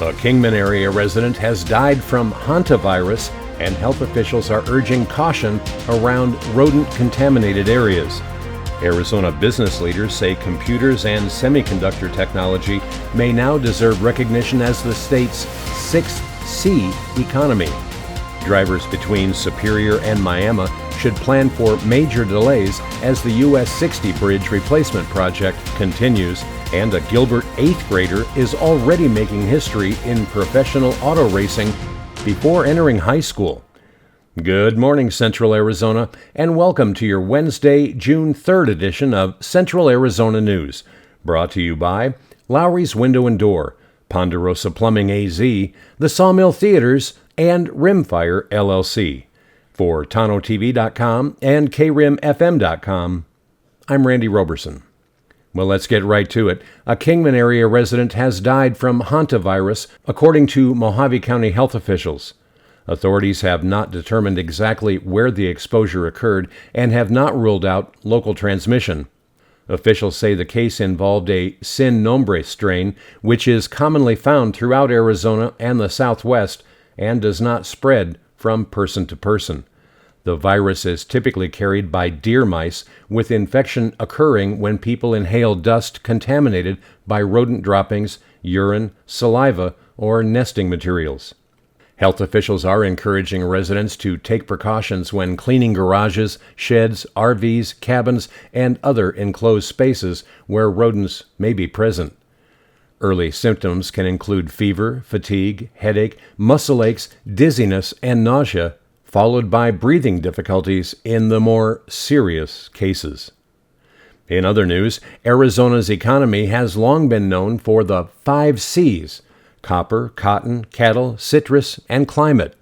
A Kingman-area resident has died from hantavirus, and health officials are urging caution around rodent-contaminated areas. Arizona business leaders say computers and semiconductor technology may now deserve recognition as the state's sixth C economy. Drivers between Superior and Miami should plan for major delays as the US 60 bridge replacement project continues, and a Gilbert 8th grader is already making history in professional auto racing before entering high school. Good morning, Central Arizona, and welcome to your Wednesday, June 3rd edition of Central Arizona News, brought to you by Lowry's Window and Door, Ponderosa Plumbing AZ, the Sawmill Theaters, and Rimfire LLC. For Tonto-TV.com and KRIMFM.com, I'm Randy Roberson. Well, let's get right to it. A Kingman-area resident has died from hantavirus, according to Mojave County health officials. Authorities have not determined exactly where the exposure occurred and have not ruled out local transmission. Officials say the case involved a sin nombre strain, which is commonly found throughout Arizona and the Southwest and does not spread from person to person. The virus is typically carried by deer mice, with infection occurring when people inhale dust contaminated by rodent droppings, urine, saliva, or nesting materials. Health officials are encouraging residents to take precautions when cleaning garages, sheds, RVs, cabins, and other enclosed spaces where rodents may be present. Early symptoms can include fever, fatigue, headache, muscle aches, dizziness, and nausea, followed by breathing difficulties in the more serious cases. In other news, Arizona's economy has long been known for the 5 C's: copper, cotton, cattle, citrus, and climate.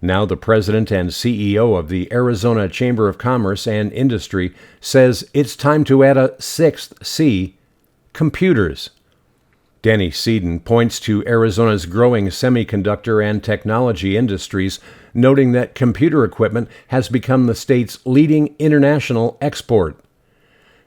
Now the president and CEO of the Arizona Chamber of Commerce and Industry says it's time to add a 6th C: computers. Danny Seeden points to Arizona's growing semiconductor and technology industries, noting that computer equipment has become the state's leading international export.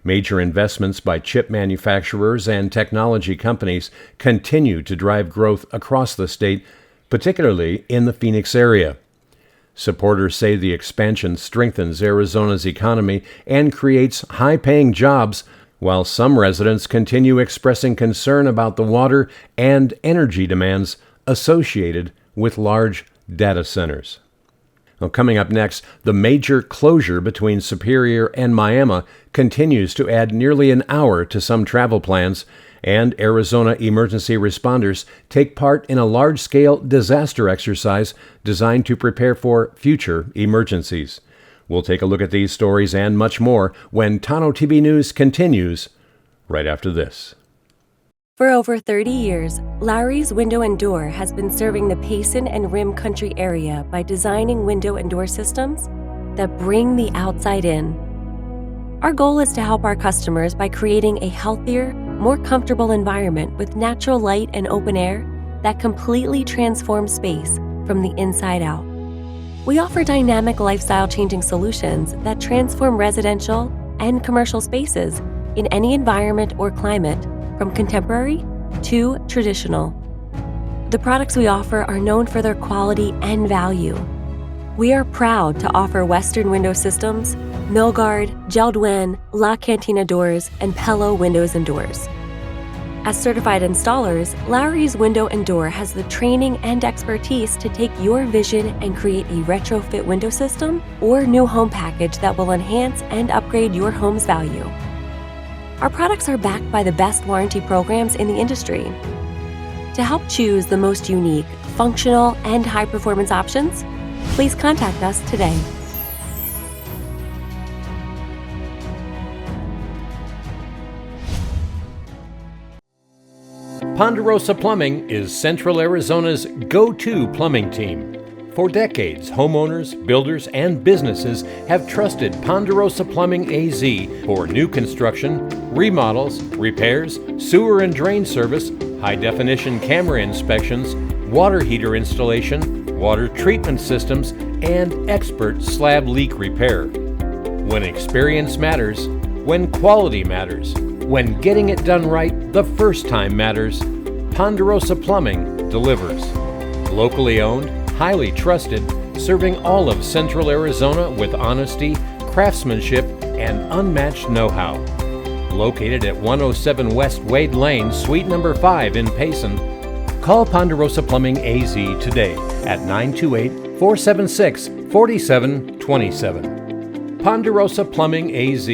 Major investments by chip manufacturers and technology companies continue to drive growth across the state, particularly in the Phoenix area. Supporters say the expansion strengthens Arizona's economy and creates high-paying jobs, while some residents continue expressing concern about the water and energy demands associated with large data centers. Well, coming up next, the major closure between Superior and Miami continues to add nearly an hour to some travel plans, and Arizona emergency responders take part in a large-scale disaster exercise designed to prepare for future emergencies. We'll take a look at these stories and much more when Tonto-TV News continues right after this. For over 30 years, Lowry's Window and Door has been serving the Payson and Rim Country area by designing window and door systems that bring the outside in. Our goal is to help our customers by creating a healthier, more comfortable environment with natural light and open air that completely transforms space from the inside out. We offer dynamic lifestyle-changing solutions that transform residential and commercial spaces in any environment or climate, from contemporary to traditional. The products we offer are known for their quality and value. We are proud to offer Western window systems, Milgard, Geldwin, La Cantina doors, and Pello windows and doors. As certified installers, Lowry's Window and Door has the training and expertise to take your vision and create a retrofit window system or new home package that will enhance and upgrade your home's value. Our products are backed by the best warranty programs in the industry. To help choose the most unique, functional, and high-performance options, please contact us today. Ponderosa Plumbing is Central Arizona's go-to plumbing team. For decades, homeowners, builders, and businesses have trusted Ponderosa Plumbing AZ for new construction, remodels, repairs, sewer and drain service, high-definition camera inspections, water heater installation, water treatment systems, and expert slab leak repair. When experience matters, when quality matters, when getting it done right the first time matters, Ponderosa Plumbing delivers. Locally owned, highly trusted, serving all of Central Arizona with honesty, craftsmanship, and unmatched know-how. Located at 107 West Wade Lane, Suite number 5 in Payson, call Ponderosa Plumbing AZ today at 928-476-4727. Ponderosa Plumbing AZ.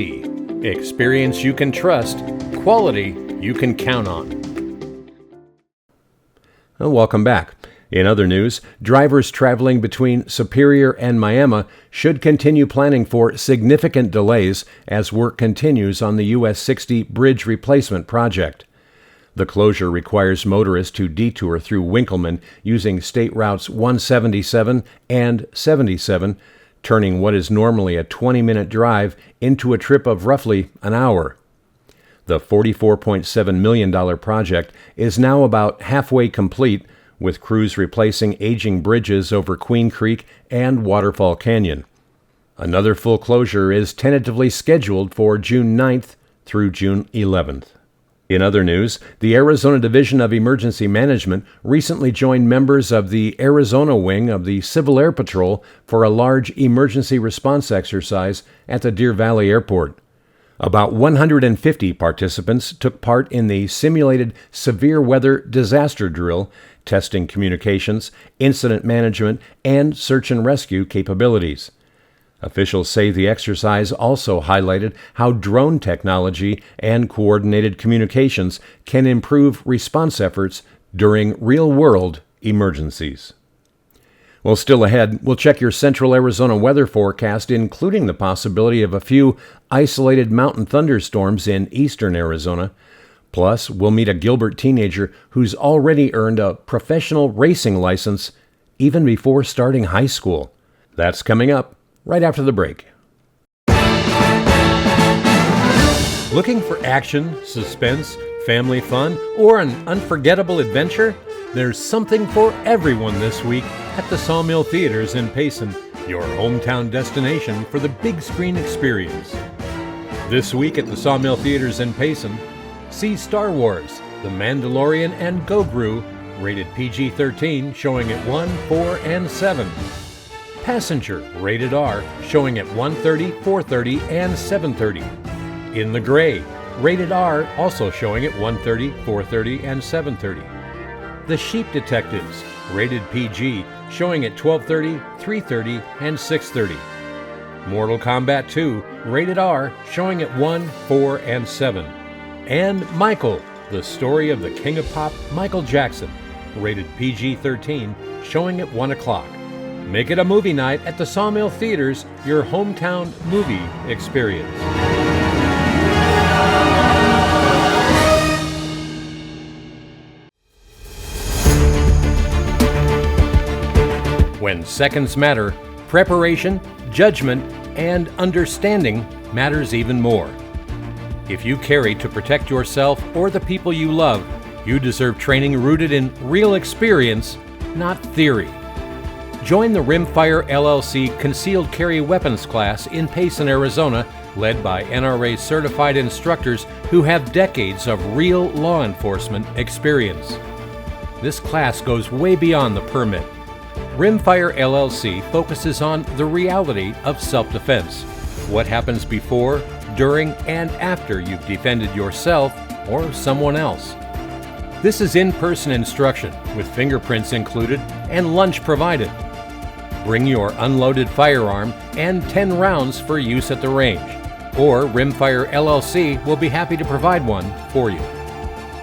Experience you can trust, quality you can count on. Welcome back. In other news, drivers traveling between Superior and Miami should continue planning for significant delays as work continues on the US 60 bridge replacement project. The closure requires motorists to detour through Winkleman using state routes 177 and 77, turning what is normally a 20-minute drive into a trip of roughly an hour. The $44.7 million project is now about halfway complete, with crews replacing aging bridges over Queen Creek and Waterfall Canyon. Another full closure is tentatively scheduled for June 9th through June 11th. In other news, the Arizona Division of Emergency Management recently joined members of the Arizona Wing of the Civil Air Patrol for a large emergency response exercise at the Deer Valley Airport. About 150 participants took part in the simulated severe weather disaster drill, testing communications, incident management, and search and rescue capabilities. Officials say the exercise also highlighted how drone technology and coordinated communications can improve response efforts during real-world emergencies. Well, still ahead, we'll check your Central Arizona weather forecast, including the possibility of a few isolated mountain thunderstorms in eastern Arizona. Plus, we'll meet a Gilbert teenager who's already earned a professional racing license even before starting high school. That's coming up right after the break. Looking for action, suspense, family fun, or an unforgettable adventure? There's something for everyone this week at the Sawmill Theaters in Payson, your hometown destination for the big screen experience. This week at the Sawmill Theaters in Payson, see Star Wars, The Mandalorian and Gogru, rated PG-13, showing at 1, 4, and 7. Passenger, rated R, showing at 1:30, 4:30, and 7:30. In the Gray, rated R, also showing at 1:30, 4:30, and 7:30. The Sheep Detectives, rated PG, showing at 12:30, 3:30, and 6:30. Mortal Kombat 2, rated R, showing at 1, 4, and 7. And Michael, the story of the King of Pop, Michael Jackson, rated PG-13, showing at 1 o'clock. Make it a movie night at the Sawmill Theaters, your hometown movie experience. When seconds matter, preparation, judgment, and understanding matters even more. If you carry to protect yourself or the people you love, you deserve training rooted in real experience, not theory. Join the Rimfire LLC Concealed Carry Weapons class in Payson, Arizona, led by NRA certified instructors who have decades of real law enforcement experience. This class goes way beyond the permit. Rimfire LLC focuses on the reality of self-defense. What happens before, during, and after you've defended yourself or someone else. This is in-person instruction with fingerprints included and lunch provided. Bring your unloaded firearm and 10 rounds for use at the range, or Rimfire LLC will be happy to provide one for you.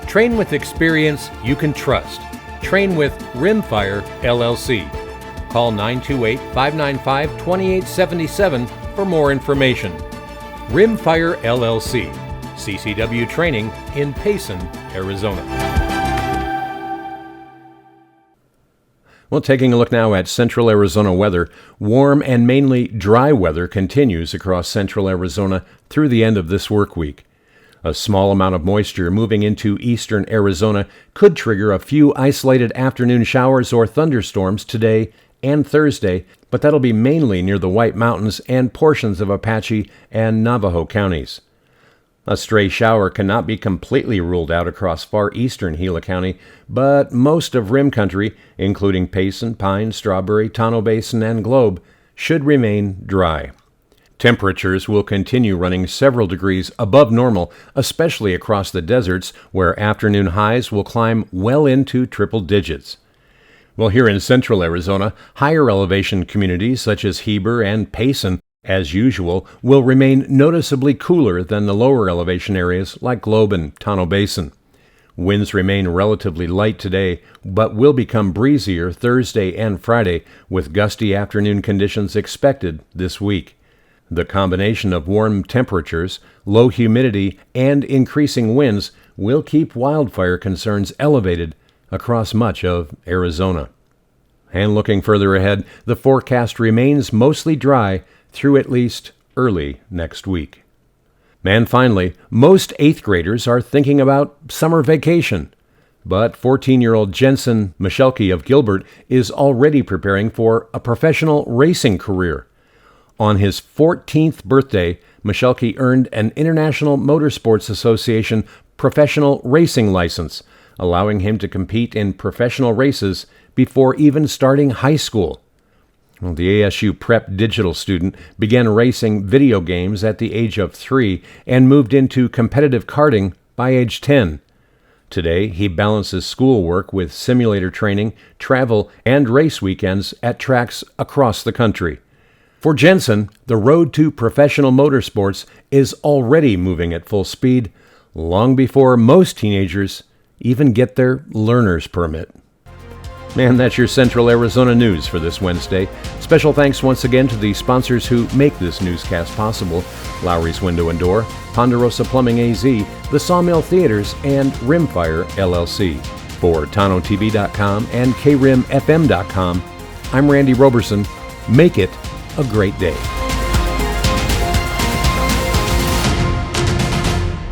Train with experience you can trust. Train with Rimfire LLC. Call 928-595-2877 for more information. Rimfire LLC, CCW Training in Payson, Arizona. Well, taking a look now at Central Arizona weather, warm and mainly dry weather continues across Central Arizona through the end of this work week. A small amount of moisture moving into eastern Arizona could trigger a few isolated afternoon showers or thunderstorms today and Thursday, but that'll be mainly near the White Mountains and portions of Apache and Navajo counties. A stray shower cannot be completely ruled out across far eastern Gila County, but most of rim country, including Payson, Pine, Strawberry, Tonto Basin, and Globe, should remain dry. Temperatures will continue running several degrees above normal, especially across the deserts, where afternoon highs will climb well into triple digits. Well, here in central Arizona, higher elevation communities such as Heber and Payson, as usual, will remain noticeably cooler than the lower elevation areas like Globe and Tonto Basin. Winds remain relatively light today, but will become breezier Thursday and Friday, with gusty afternoon conditions expected this week. The combination of warm temperatures, low humidity, and increasing winds will keep wildfire concerns elevated across much of Arizona. And looking further ahead, the forecast remains mostly dry through at least early next week. And finally, most 8th graders are thinking about summer vacation. But 14-year-old Jensen Michelke of Gilbert is already preparing for a professional racing career. On his 14th birthday, Michelke earned an International Motorsports Association professional racing license, allowing him to compete in professional races before even starting high school. Well, the ASU Prep digital student began racing video games at the age of 3 and moved into competitive karting by age 10. Today, he balances schoolwork with simulator training, travel, and race weekends at tracks across the country. For Jensen, the road to professional motorsports is already moving at full speed, long before most teenagers even get their learner's permit. And that's your Central Arizona news for this Wednesday. Special thanks once again to the sponsors who make this newscast possible: Lowry's Window and Door, Ponderosa Plumbing AZ, the Sawmill Theaters, and Rimfire LLC. For Tonto-TV.com and KRIMFM.com, I'm Randy Roberson. Make it a great day.